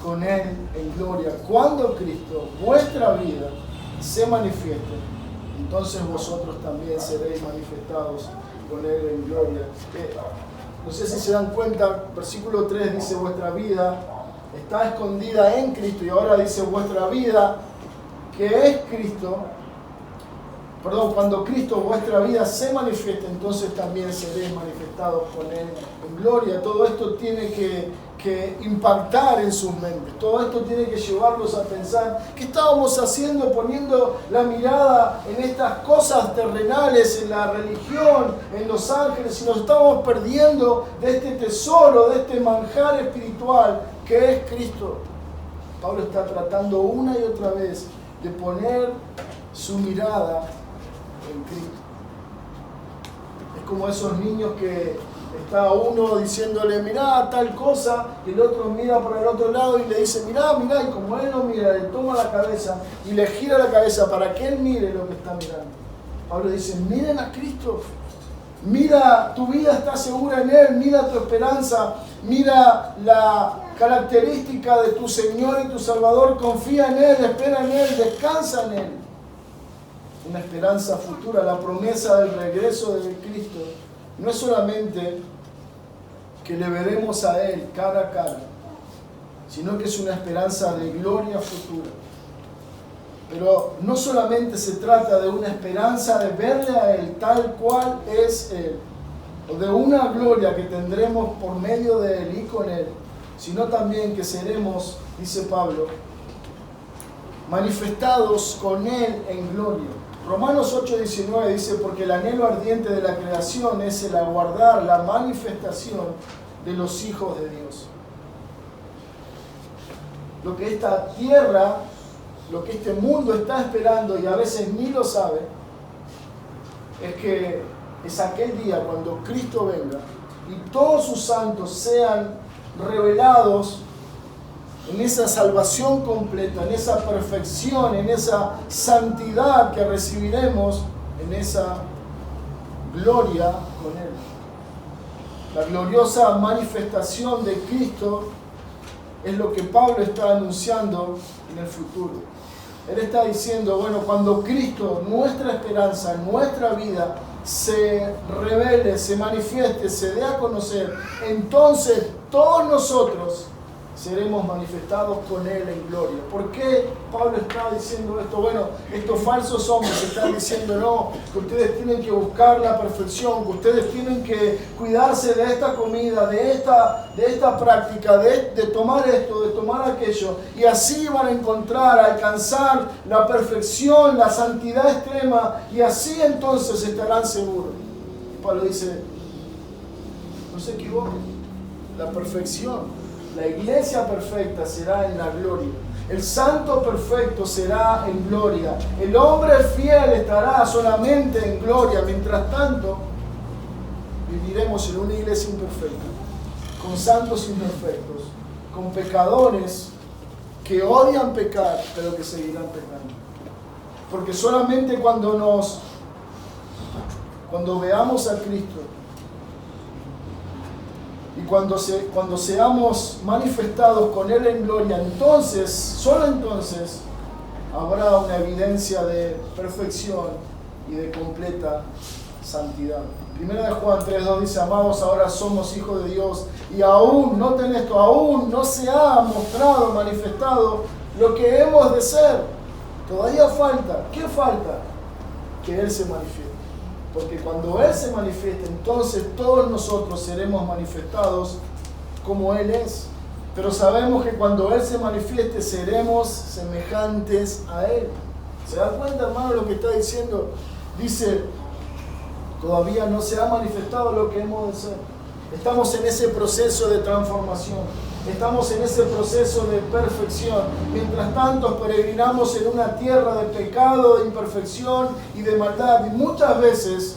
con Él en gloria. Cuando Cristo vuestra vida se manifieste, entonces vosotros también seréis manifestados con Él en gloria. No sé si se dan cuenta, versículo 3 dice: vuestra vida está escondida en Cristo, y ahora dice: vuestra vida que es Cristo. Cuando Cristo vuestra vida se manifieste, entonces también seréis manifestados con Él en gloria. Todo esto tiene que impactar en sus mentes. Todo esto tiene que llevarlos a pensar: ¿qué estábamos haciendo poniendo la mirada en estas cosas terrenales, en la religión, en los ángeles, y nos estamos perdiendo de este tesoro, de este manjar espiritual que es Cristo? Pablo está tratando una y otra vez de poner su mirada en Cristo. Es como esos niños que está uno diciéndole: mirá tal cosa, y el otro mira por el otro lado y le dice: mirá, y como él no mira, le toma la cabeza y le gira la cabeza para que él mire lo que está mirando. Pablo dice: miren a Cristo, mira, tu vida está segura en Él, mira tu esperanza, mira la característica de tu Señor y tu Salvador, confía en Él, espera en Él, descansa en Él. Una esperanza futura, la promesa del regreso de Cristo, no es solamente que le veremos a Él cara a cara, sino que es una esperanza de gloria futura. Pero no solamente se trata de una esperanza de verle a Él tal cual es Él, o de una gloria que tendremos por medio de Él y con Él, sino también que seremos, dice Pablo, manifestados con Él en gloria. Romanos 8:19 dice: porque el anhelo ardiente de la creación es el aguardar la manifestación de los hijos de Dios. Lo que esta tierra, lo que este mundo está esperando, y a veces ni lo sabe, es que es aquel día cuando Cristo venga y todos sus santos sean revelados en esa salvación completa, en esa perfección, en esa santidad que recibiremos, en esa gloria con Él. La gloriosa manifestación de Cristo es lo que Pablo está anunciando en el futuro. Él está diciendo: bueno, cuando Cristo, nuestra esperanza, nuestra vida, se revele, se manifieste, se dé a conocer, entonces todos nosotros seremos manifestados con Él en gloria. ¿Por qué Pablo está diciendo esto? Bueno, estos falsos hombres están diciendo: no, que ustedes tienen que buscar la perfección, que ustedes tienen que cuidarse de esta comida, de esta práctica, de tomar esto, de tomar aquello, y así van a encontrar, a alcanzar la perfección, la santidad extrema, y así entonces estarán seguros. Pablo dice: no se equivoquen, la perfección, la iglesia perfecta será en la gloria. El santo perfecto será en gloria. El hombre fiel estará solamente en gloria. Mientras tanto, viviremos en una iglesia imperfecta, con santos imperfectos, con pecadores que odian pecar, pero que seguirán pecando. Porque solamente cuando veamos a Cristo, y cuando seamos manifestados con Él en gloria, entonces, solo entonces, habrá una evidencia de perfección y de completa santidad. Primera de Juan 3:2 dice: amados, ahora somos hijos de Dios, y aún, noten esto, aún no se ha mostrado, manifestado lo que hemos de ser. Todavía falta. ¿Qué falta? Que Él se manifieste. Porque cuando Él se manifieste, entonces todos nosotros seremos manifestados como Él es. Pero sabemos que cuando Él se manifieste, seremos semejantes a Él. ¿Se da cuenta, hermano, lo que está diciendo? Dice: todavía no se ha manifestado lo que hemos de ser. Estamos en ese proceso de transformación. Estamos en ese proceso de perfección. Mientras tanto peregrinamos en una tierra de pecado, de imperfección y de maldad. Y muchas veces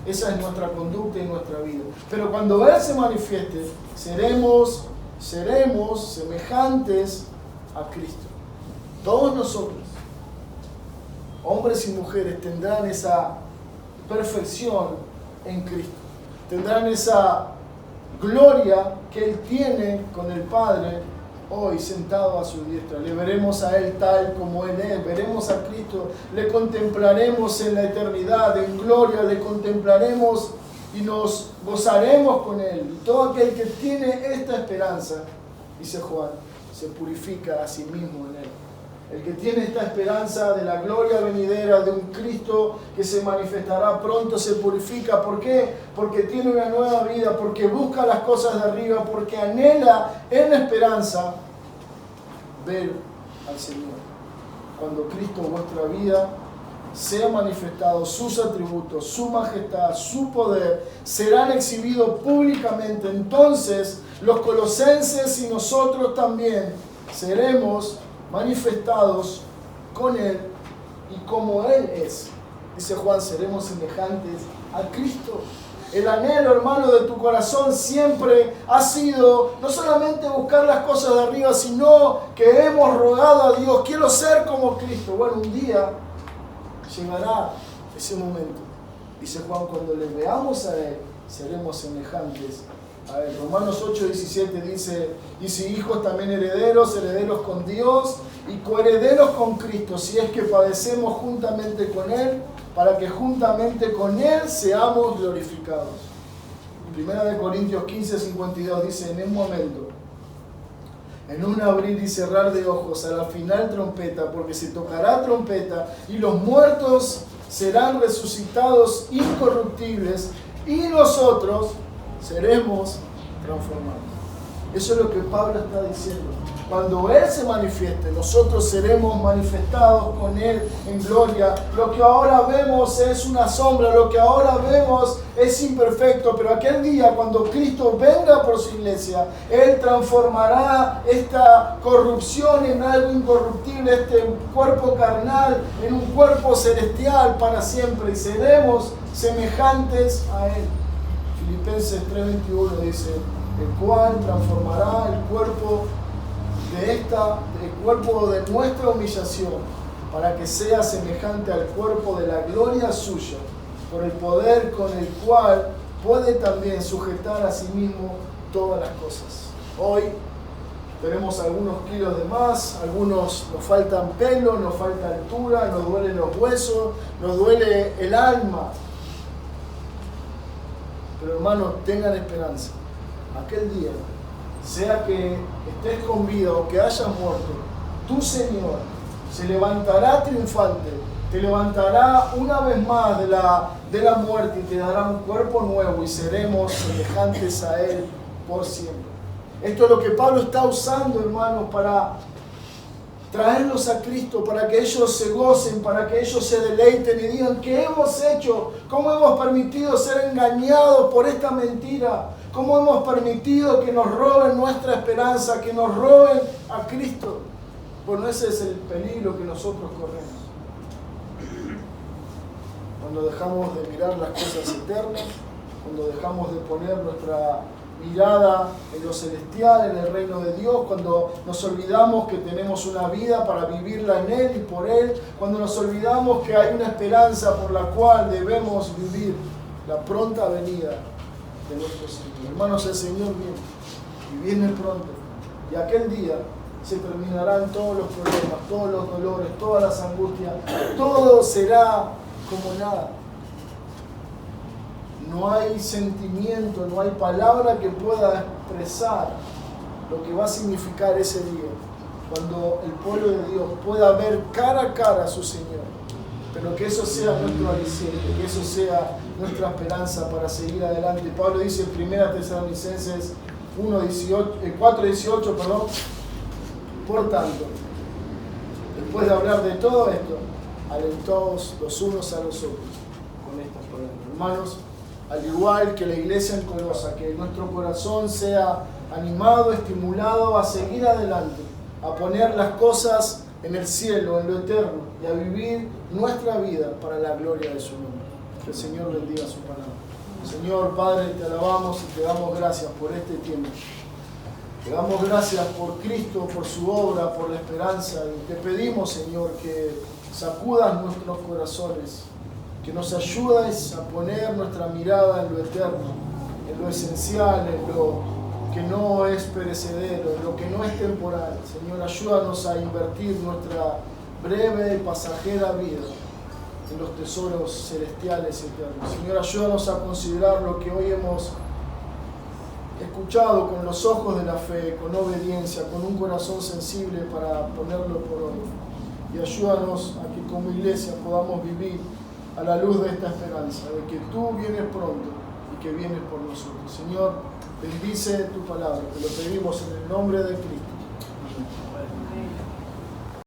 esa es nuestra conducta y nuestra vida. Pero cuando Él se manifieste, seremos semejantes a Cristo. Todos nosotros, hombres y mujeres, tendrán esa perfección en Cristo. Tendrán esa gloria que Él tiene con el Padre hoy sentado a su diestra. Le veremos a Él tal como Él es. Veremos a Cristo. Le contemplaremos en la eternidad, en gloria. Le contemplaremos y nos gozaremos con Él. Y todo aquel que tiene esta esperanza, dice Juan, se purifica a sí mismo en Él. El que tiene esta esperanza de la gloria venidera de un Cristo que se manifestará pronto se purifica. ¿Por qué? Porque tiene una nueva vida, porque busca las cosas de arriba, porque anhela en esperanza ver al Señor. Cuando Cristo en vuestra vida sea manifestado, sus atributos, su majestad, su poder serán exhibidos públicamente. Entonces los colosenses y nosotros también seremos manifestados con Él y como Él es. Dice Juan, seremos semejantes a Cristo. El anhelo, hermano, de tu corazón siempre ha sido no solamente buscar las cosas de arriba, sino que hemos rogado a Dios, quiero ser como Cristo. Bueno, un día llegará ese momento. Dice Juan, cuando le veamos a Él, seremos semejantes a Él. Romanos 8:17 dice, y si hijos también herederos, herederos con Dios y coherederos con Cristo, si es que padecemos juntamente con Él, para que juntamente con Él seamos glorificados. Primera de Corintios 15:52 dice, en un momento, en un abrir y cerrar de ojos, a la final trompeta, porque se tocará trompeta y los muertos serán resucitados incorruptibles y nosotros seremos transformados. Eso es lo que Pablo está diciendo. Cuando Él se manifieste, nosotros seremos manifestados con Él en gloria. Lo que ahora vemos es una sombra, lo que ahora vemos es imperfecto, pero aquel día cuando Cristo venga por su iglesia, Él transformará esta corrupción en algo incorruptible, este cuerpo carnal en un cuerpo celestial para siempre y seremos semejantes a Él. Filipenses 3:21 dice, el cual transformará el cuerpo de nuestra humillación para que sea semejante al cuerpo de la gloria suya, por el poder con el cual puede también sujetar a sí mismo todas las cosas. Hoy tenemos algunos kilos de más, algunos nos faltan pelo, nos falta altura, nos duelen los huesos, nos duele el alma. Pero hermanos, tengan esperanza. Aquel día, sea que estés con vida o que hayas muerto, tu Señor se levantará triunfante, te levantará una vez más de la muerte y te dará un cuerpo nuevo y seremos semejantes a Él por siempre. Esto es lo que Pablo está usando, hermanos, para traerlos a Cristo, para que ellos se gocen, para que ellos se deleiten y digan, ¿qué hemos hecho? ¿Cómo hemos permitido ser engañados por esta mentira? ¿Cómo hemos permitido que nos roben nuestra esperanza, que nos roben a Cristo? Bueno, ese es el peligro que nosotros corremos. Cuando dejamos de mirar las cosas eternas, cuando dejamos de poner nuestra mirada en lo celestial, en el reino de Dios, cuando nos olvidamos que tenemos una vida para vivirla en Él y por Él, cuando nos olvidamos que hay una esperanza por la cual debemos vivir la pronta venida de nuestro Señor. Hermanos, el Señor viene y viene pronto, y aquel día se terminarán todos los problemas, todos los dolores, todas las angustias, todo será como nada. No hay sentimiento, no hay palabra que pueda expresar lo que va a significar ese día, cuando el pueblo de Dios pueda ver cara a cara a su Señor. Pero que eso sea nuestro aliciente, que eso sea nuestra esperanza para seguir adelante. Pablo dice en 1 Tesalonicenses 4:18, por tanto, después de hablar de todo esto, alentaos los unos a los otros con estas palabras. Hermanos, al igual que la iglesia en Colosa, que nuestro corazón sea animado, estimulado a seguir adelante, a poner las cosas en el cielo, en lo eterno, y a vivir nuestra vida para la gloria de su nombre. Que el Señor bendiga su palabra. Señor Padre, te alabamos y te damos gracias por este tiempo. Te damos gracias por Cristo, por su obra, por la esperanza, y te pedimos, Señor, que sacudas nuestros corazones, que nos ayudes a poner nuestra mirada en lo eterno, en lo esencial, en lo que no es perecedero, en lo que no es temporal. Señor, ayúdanos a invertir nuestra breve y pasajera vida en los tesoros celestiales y eternos. Señor, ayúdanos a considerar lo que hoy hemos escuchado con los ojos de la fe, con obediencia, con un corazón sensible para ponerlo por obra. Y ayúdanos a que como iglesia podamos vivir a la luz de esta esperanza, de que tú vienes pronto y que vienes por nosotros. Señor, bendice tu palabra, te lo pedimos en el nombre de Cristo. Amén.